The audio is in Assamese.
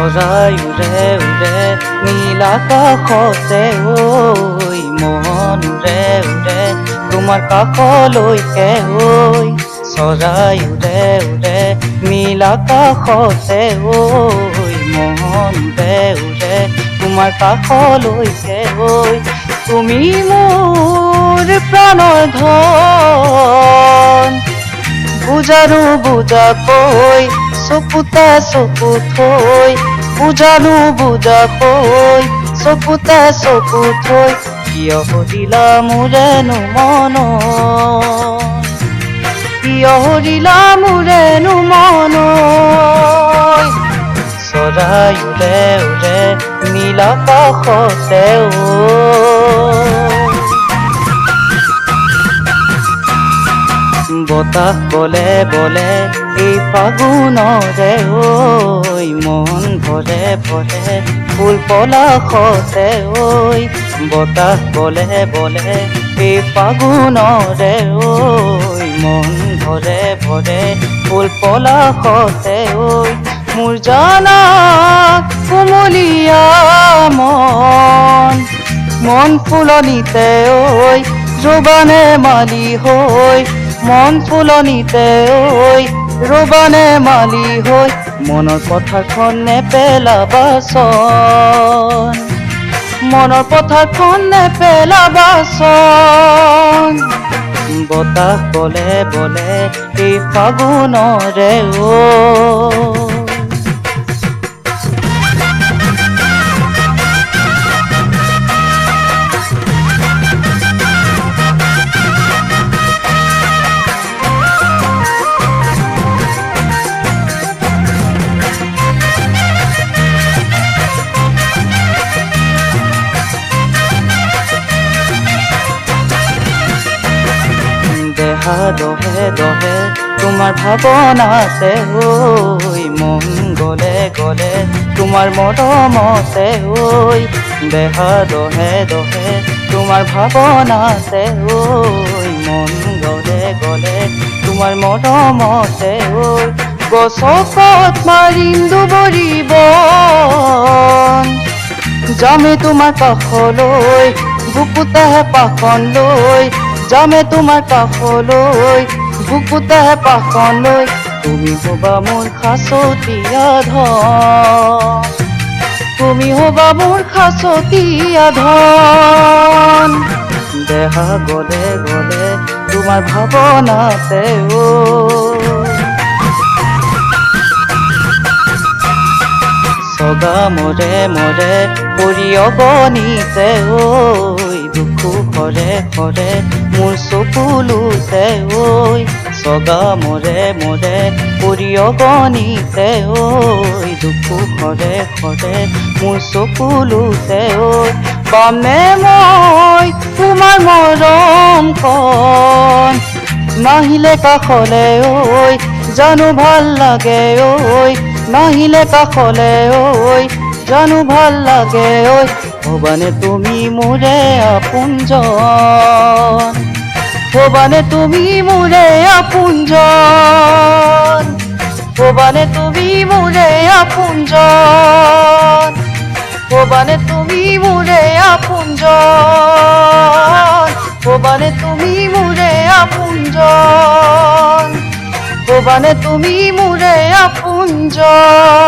চৰাই উৰে উৰে নীল আকাশতে ঐ মন উৰে উৰে তোমাৰ কাষলৈকে ঐ চৰাই উৰে উৰে নীল আকাশতে ঐ মন উৰে উৰে তোমাৰ কাষলৈকে ঐ তুমি মোৰ প্ৰাণৰ ধন বুজানো বুজাকৈ চকুতে চকু থৈ বুজানো বুজাকৈ চকুতে চকু থৈ কিয় সুধিলা মোৰেনো মন কিয় সুধিলা মোৰেনো মন চৰাই উৰে উৰে নীল আকাশতে বতাহ বলে বলে এই ফাগুনৰে ঐ মন ভৰে ভৰে ফুল পলাশতে ঐ বতাহ বলে বলে এই ফাগুনৰে ঐ মন ভৰে ভৰে ফুল পলাশতে ঐ মোৰ জানা কুমলীয়া মন ফুলনিতে ঐ জোবানে মালি হৈ মন ফুলনিতে ঐ ৰবানে মালি হৈ মনৰ পথাৰখন নেপেলাবাচোন মনৰ পথাৰখন নেপেলাবাচোন বতাহ বলে বলে এই ফাগুনৰে দেহা দহে দহে তোমাৰ ভাৱনাতে ঐ মন গলে গলে তোমাৰ মৰমতে ঐ দেহা দহে দহে তোমাৰ ভাৱনাতে ঐ মন গলে গলে তোমাৰ মৰমতে ঐ গছকত মাৰিম দুবৰি বন যামে তোমাৰ কাষলৈ বুকুতে পাখন লৈ যামে তোমাৰ কাষলৈ বুকুতে পাখন লৈ তুমি হবা মোৰ খাচতীয়া ধন তুমি হবা মোৰ খাচতীয়া ধন দেহা গলে গলে তোমাৰ ভাৱনাতে চগা মৰে মৰে পৰি অগণিতে ঐ দুখু খৰে খৰে মোৰ চকুলোতে ঐ চগা মৰে মৰে পৰি অগণিতে ঐ দুখু খৰে খৰে মোৰ চকুলোতে ঐ পামনে মই তোমাৰ মৰম কণ নাহিলে কাষলে ঐ জানো ভাল লাগে ঐ নাহিলে কাষলে ঐ জানো ভাল লাগে ঐ হবানে তুমি মোৰে আপোনজন হবানে তুমি মোৰে আপোনজন হবানে তুমি মোৰে আপোনজন হবানে তুমি মোৰে আপোনজন হবানে তুমি মোৰে আপোনজন হবানে তুমি মোৰে আপোনজন